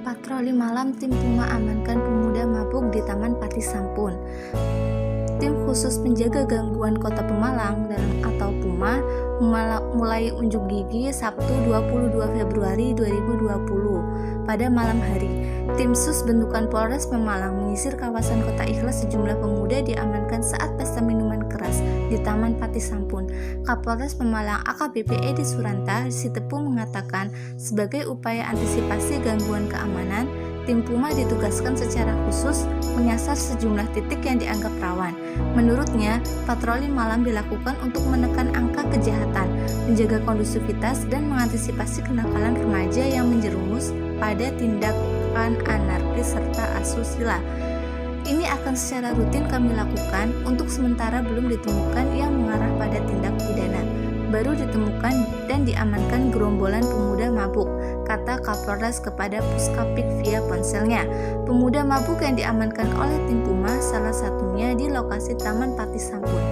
Patroli malam tim Puma amankan pemuda mabuk di Taman Pati Sampun. Tim khusus penjaga gangguan Kota Pemalang atau Puma mulai unjuk gigi Sabtu 22 Februari 2020 pada malam hari. Tim Sus bentukan Polres Pemalang menyisir kawasan Kota Ikhlas. Sejumlah pemuda diamankan saat pesta minuman keras di Taman Pati Sampun. Kapolres Pemalang AKBP Edi Suranta Sitepu mengatakan sebagai upaya antisipasi gangguan keamanan, tim Puma ditugaskan secara khusus menyasar sejumlah titik yang dianggap rawan. Menurutnya, patroli malam dilakukan untuk menekan angka kejahatan, menjaga kondusivitas, dan mengantisipasi kenakalan remaja yang menjerumus pada tindakan anarkis serta asusila. Ini akan secara rutin kami lakukan, untuk sementara belum ditemukan yang mengarah pada tindak pidana. Baru ditemukan dan diamankan gerombolan pemuda mabuk, kata Kapolres kepada Puskapik via ponselnya. Pemuda mabuk yang diamankan oleh tim Puma salah satunya di lokasi Taman Pati Sampun.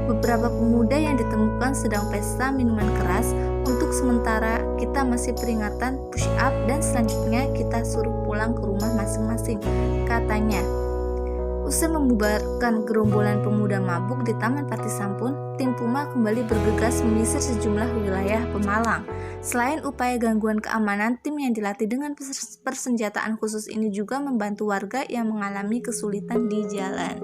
Beberapa pemuda yang ditemukan sedang pesta minuman keras. Untuk sementara kita masih peringatan push up dan selanjutnya kita suruh pulang ke rumah masing-masing, katanya. Usai membubarkan gerombolan pemuda mabuk di Taman Pati Sampun, tim Puma kembali bergegas menyisir sejumlah wilayah Pemalang. Selain upaya gangguan keamanan, tim yang dilatih dengan persenjataan khusus ini juga membantu warga yang mengalami kesulitan di jalan.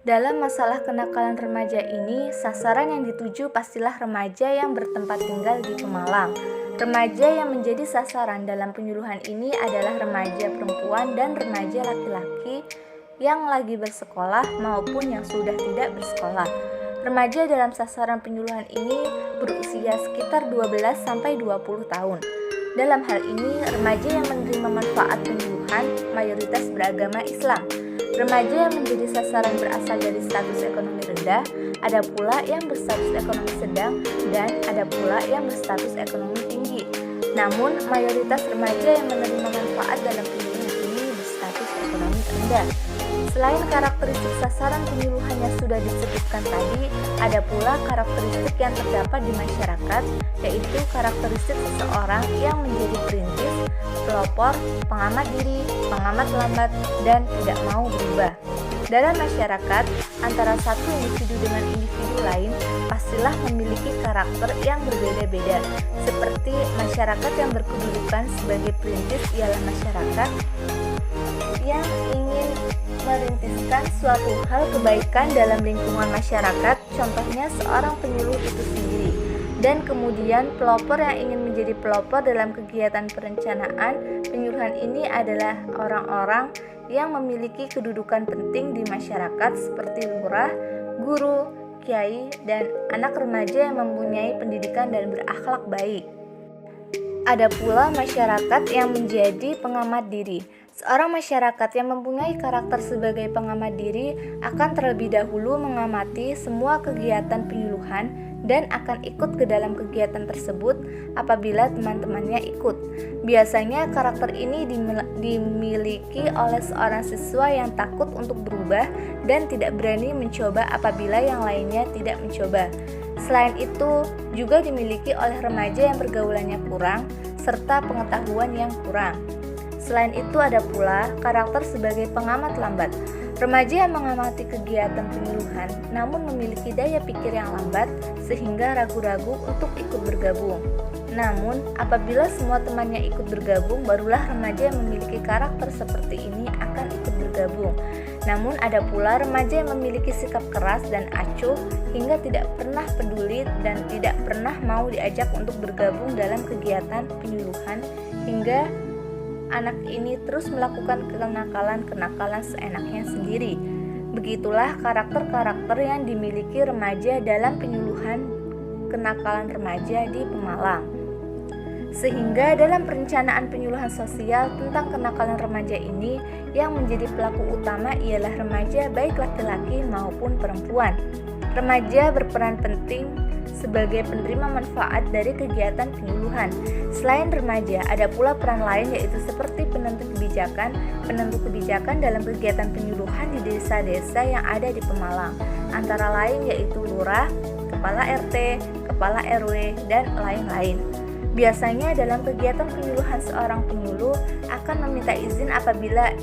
Dalam masalah kenakalan remaja ini, sasaran yang dituju pastilah remaja yang bertempat tinggal di Pemalang. Remaja yang menjadi sasaran dalam penyuluhan ini adalah remaja perempuan dan remaja laki-laki yang lagi bersekolah maupun yang sudah tidak bersekolah. Remaja dalam sasaran penyuluhan ini berusia sekitar 12-20 tahun. Dalam hal ini, remaja yang menerima manfaat penyuluhan mayoritas beragama Islam. Remaja yang menjadi sasaran berasal dari status ekonomi rendah, ada pula yang berstatus ekonomi sedang, dan ada pula yang berstatus ekonomi tinggi. Namun, mayoritas remaja yang menerima manfaat dalam penyuluhan ini berstatus ekonomi rendah. Selain karakteristik sasaran penyuluhan yang sudah disebutkan tadi, ada pula karakteristik yang terdapat di masyarakat, yaitu karakteristik seseorang yang menjadi perintis, pelopor, pengamat diri, pengamat lambat, dan tidak mau berubah. Dalam masyarakat, antara satu individu dengan individu lain pastilah memiliki karakter yang berbeda-beda. Seperti masyarakat yang berkedudukan sebagai perintis ialah masyarakat yang ingin merintiskan suatu hal kebaikan dalam lingkungan masyarakat, contohnya seorang penyuluh itu sendiri. Dan kemudian pelopor yang ingin menjadi pelopor dalam kegiatan perencanaan penyuluhan ini adalah orang-orang yang memiliki kedudukan penting di masyarakat seperti lurah, guru, kiai, dan anak remaja yang mempunyai pendidikan dan berakhlak baik. Ada pula masyarakat yang menjadi pengamat diri. Seorang masyarakat yang mempunyai karakter sebagai pengamat diri akan terlebih dahulu mengamati semua kegiatan penyuluhan dan akan ikut ke dalam kegiatan tersebut apabila teman-temannya ikut. Biasanya karakter ini dimiliki oleh seorang siswa yang takut untuk berubah dan tidak berani mencoba apabila yang lainnya tidak mencoba. Selain itu, juga dimiliki oleh remaja yang pergaulannya kurang serta pengetahuan yang kurang. Selain itu ada pula karakter sebagai pengamat lambat. Remaja yang mengamati kegiatan penyuluhan namun memiliki daya pikir yang lambat sehingga ragu-ragu untuk ikut bergabung. Namun, apabila semua temannya ikut bergabung, barulah remaja yang memiliki karakter seperti ini akan ikut bergabung. Namun ada pula remaja yang memiliki sikap keras dan acuh hingga tidak pernah peduli dan tidak pernah mau diajak untuk bergabung dalam kegiatan penyuluhan hingga anak ini terus melakukan kenakalan-kenakalan seenaknya sendiri. Begitulah karakter-karakter yang dimiliki remaja dalam penyuluhan kenakalan remaja di Pemalang. Sehingga dalam perencanaan penyuluhan sosial tentang kenakalan remaja ini, yang menjadi pelaku utama ialah remaja baik laki-laki maupun perempuan. Remaja berperan penting sebagai penerima manfaat dari kegiatan penyuluhan. Selain remaja, ada pula peran lain yaitu seperti penentu kebijakan dalam kegiatan penyuluhan di desa-desa yang ada di Pemalang. Antara lain yaitu lurah, kepala RT, kepala RW, dan lain-lain. Biasanya dalam kegiatan penyuluhan seorang penyuluh akan meminta izin apabila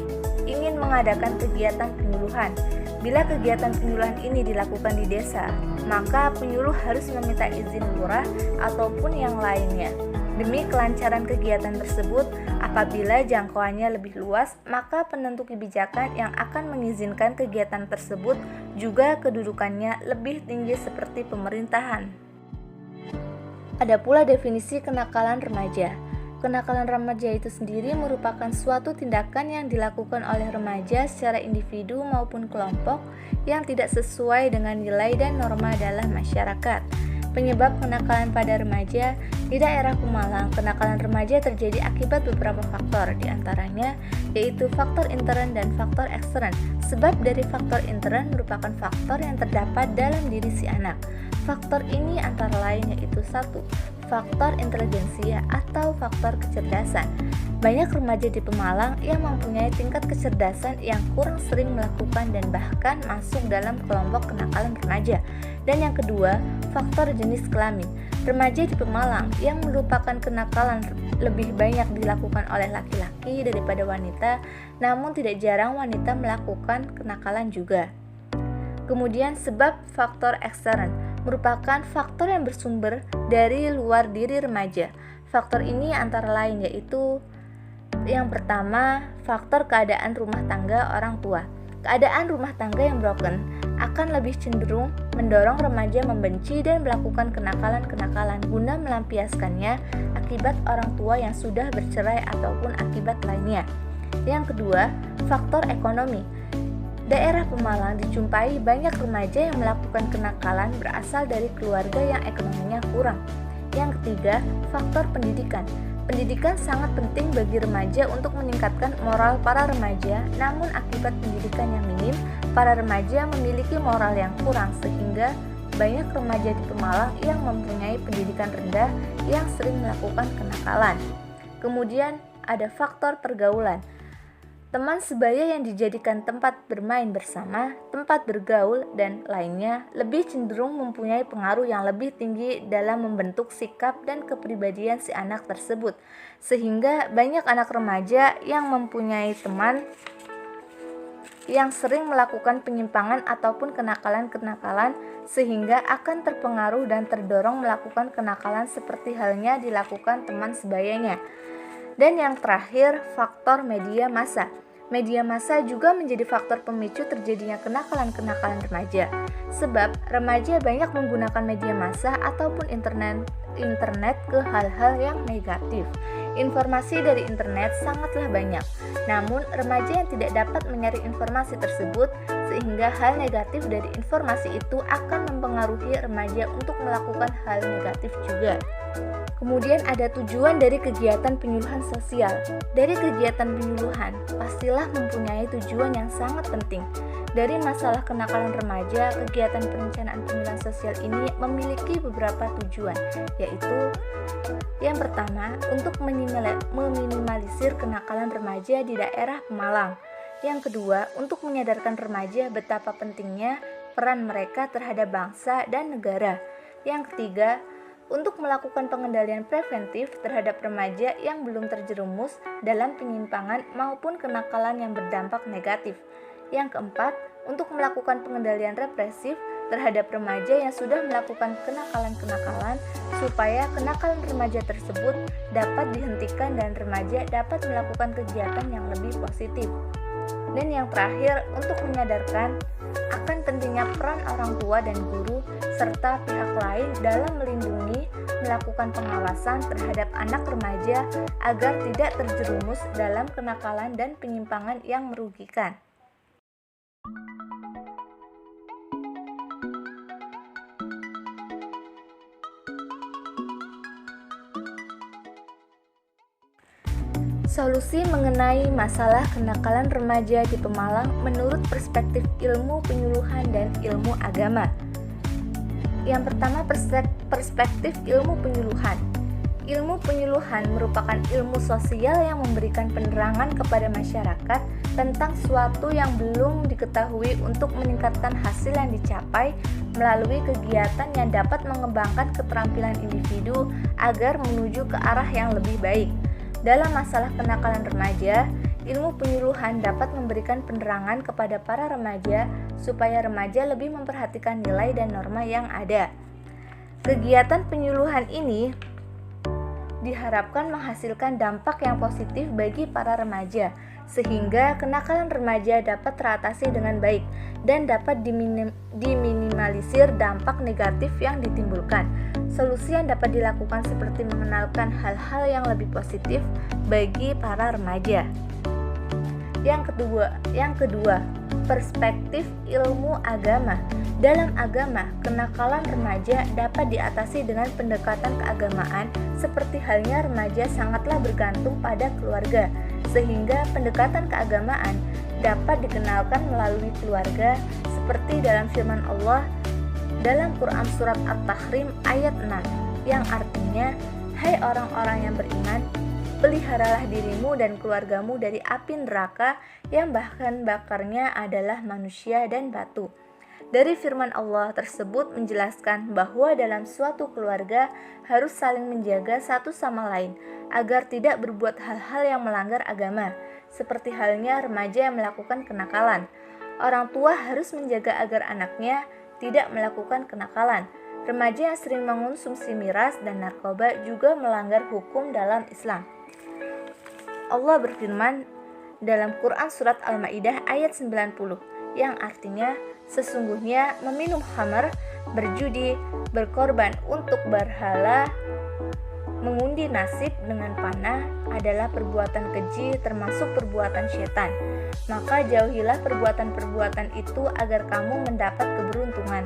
ingin mengadakan kegiatan penyuluhan. Bila kegiatan penyuluhan ini dilakukan di desa, maka penyuluh harus meminta izin lurah ataupun yang lainnya. Demi kelancaran kegiatan tersebut, apabila jangkauannya lebih luas, maka penentu kebijakan yang akan mengizinkan kegiatan tersebut juga kedudukannya lebih tinggi seperti pemerintahan. Ada pula definisi kenakalan remaja. Kenakalan remaja itu sendiri merupakan suatu tindakan yang dilakukan oleh remaja secara individu maupun kelompok yang tidak sesuai dengan nilai dan norma dalam masyarakat. Penyebab kenakalan pada remaja di daerah Pemalang, kenakalan remaja terjadi akibat beberapa faktor, diantaranya yaitu faktor intern dan faktor ekstern. Sebab dari faktor intern merupakan faktor yang terdapat dalam diri si anak. Faktor ini antara lain yaitu 1. Faktor intelijensia atau faktor kecerdasan. Banyak remaja di Pemalang yang mempunyai tingkat kecerdasan yang kurang sering melakukan dan bahkan masuk dalam kelompok kenakalan remaja. Dan yang kedua, faktor jenis kelamin. Remaja di Pemalang yang merupakan kenakalan lebih banyak dilakukan oleh laki-laki daripada wanita, namun tidak jarang wanita melakukan kenakalan juga. Kemudian sebab faktor ekstern merupakan faktor yang bersumber dari luar diri remaja. Faktor ini antara lain yaitu yang pertama, faktor keadaan rumah tangga orang tua. Keadaan rumah tangga yang broken akan lebih cenderung mendorong remaja membenci dan melakukan kenakalan-kenakalan guna melampiaskannya akibat orang tua yang sudah bercerai ataupun akibat lainnya. Yang kedua, faktor ekonomi. Daerah Pemalang dijumpai banyak remaja yang melakukan kenakalan berasal dari keluarga yang ekonominya kurang. Yang ketiga, faktor pendidikan. Pendidikan sangat penting bagi remaja untuk meningkatkan moral para remaja, namun akibat pendidikan yang minim, para remaja memiliki moral yang kurang sehingga banyak remaja di Pemalang yang mempunyai pendidikan rendah yang sering melakukan kenakalan. Kemudian ada faktor pergaulan. Teman sebaya yang dijadikan tempat bermain bersama, tempat bergaul, dan lainnya lebih cenderung mempunyai pengaruh yang lebih tinggi dalam membentuk sikap dan kepribadian si anak tersebut. Sehingga banyak anak remaja yang mempunyai teman yang sering melakukan penyimpangan ataupun kenakalan-kenakalan sehingga akan terpengaruh dan terdorong melakukan kenakalan seperti halnya dilakukan teman sebayanya. Dan yang terakhir, faktor media massa. Media massa juga menjadi faktor pemicu terjadinya kenakalan-kenakalan remaja. Sebab remaja banyak menggunakan media massa ataupun internet ke hal-hal yang negatif. Informasi dari internet sangatlah banyak. Namun remaja yang tidak dapat menyaring informasi tersebut sehingga hal negatif dari informasi itu akan mempengaruhi remaja untuk melakukan hal negatif juga. Kemudian ada tujuan dari kegiatan penyuluhan sosial. Dari kegiatan penyuluhan, pastilah mempunyai tujuan yang sangat penting. Dari masalah kenakalan remaja, kegiatan perencanaan penyuluhan sosial ini memiliki beberapa tujuan, yaitu yang pertama, untuk meminimalisir kenakalan remaja di daerah Pemalang. Yang kedua, untuk menyadarkan remaja betapa pentingnya peran mereka terhadap bangsa dan negara. Yang ketiga, untuk melakukan pengendalian preventif terhadap remaja yang belum terjerumus dalam penyimpangan maupun kenakalan yang berdampak negatif. Yang keempat, untuk melakukan pengendalian represif terhadap remaja yang sudah melakukan kenakalan-kenakalan supaya kenakalan remaja tersebut dapat dihentikan dan remaja dapat melakukan kegiatan yang lebih positif. Dan yang terakhir, untuk menyadarkan akan pentingnya peran orang tua dan guru serta pihak lain dalam melindungi, melakukan pengawasan terhadap anak remaja agar tidak terjerumus dalam kenakalan dan penyimpangan yang merugikan. Solusi mengenai masalah kenakalan remaja di Pemalang menurut perspektif ilmu penyuluhan dan ilmu agama. Yang pertama, perspektif ilmu penyuluhan. Ilmu penyuluhan merupakan ilmu sosial yang memberikan penerangan kepada masyarakat tentang suatu yang belum diketahui untuk meningkatkan hasil yang dicapai melalui kegiatan yang dapat mengembangkan keterampilan individu agar menuju ke arah yang lebih baik. Dalam masalah kenakalan remaja, ilmu penyuluhan dapat memberikan penerangan kepada para remaja supaya remaja lebih memperhatikan nilai dan norma yang ada. Kegiatan penyuluhan ini diharapkan menghasilkan dampak yang positif bagi para remaja, sehingga kenakalan remaja dapat teratasi dengan baik dan dapat diminimalisir dampak negatif yang ditimbulkan. Solusi yang dapat dilakukan seperti mengenalkan hal-hal yang lebih positif bagi para remaja. Yang kedua, perspektif ilmu agama. Dalam agama, kenakalan remaja dapat diatasi dengan pendekatan keagamaan, seperti halnya remaja sangatlah bergantung pada keluarga, sehingga pendekatan keagamaan dapat dikenalkan melalui keluarga, seperti dalam firman Allah dalam Quran Surat At-Tahrim ayat 6, yang artinya, "Hai orang-orang yang beriman, peliharalah dirimu dan keluargamu dari api neraka yang bahan bakarnya adalah manusia dan batu." Dari firman Allah tersebut menjelaskan bahwa dalam suatu keluarga harus saling menjaga satu sama lain agar tidak berbuat hal-hal yang melanggar agama, seperti halnya remaja yang melakukan kenakalan. Orang tua harus menjaga agar anaknya tidak melakukan kenakalan. Remaja yang sering mengonsumsi miras dan narkoba juga melanggar hukum dalam Islam. Allah berfirman dalam Quran Surat Al-Ma'idah ayat 90, yang artinya, sesungguhnya meminum khamar, berjudi, berkorban untuk berhala, mengundi nasib dengan panah adalah perbuatan keji termasuk perbuatan syaitan. Maka jauhilah perbuatan-perbuatan itu agar kamu mendapat keberuntungan.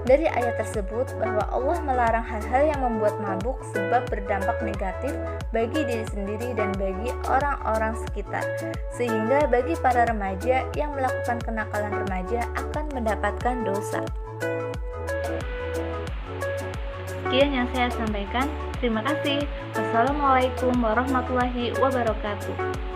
Dari ayat tersebut bahwa Allah melarang hal-hal yang membuat mabuk sebab berdampak negatif bagi diri sendiri dan bagi orang-orang sekitar, sehingga bagi para remaja yang melakukan kenakalan remaja akan mendapatkan dosa. Sekian yang saya sampaikan. Terima kasih. Wassalamualaikum warahmatullahi wabarakatuh.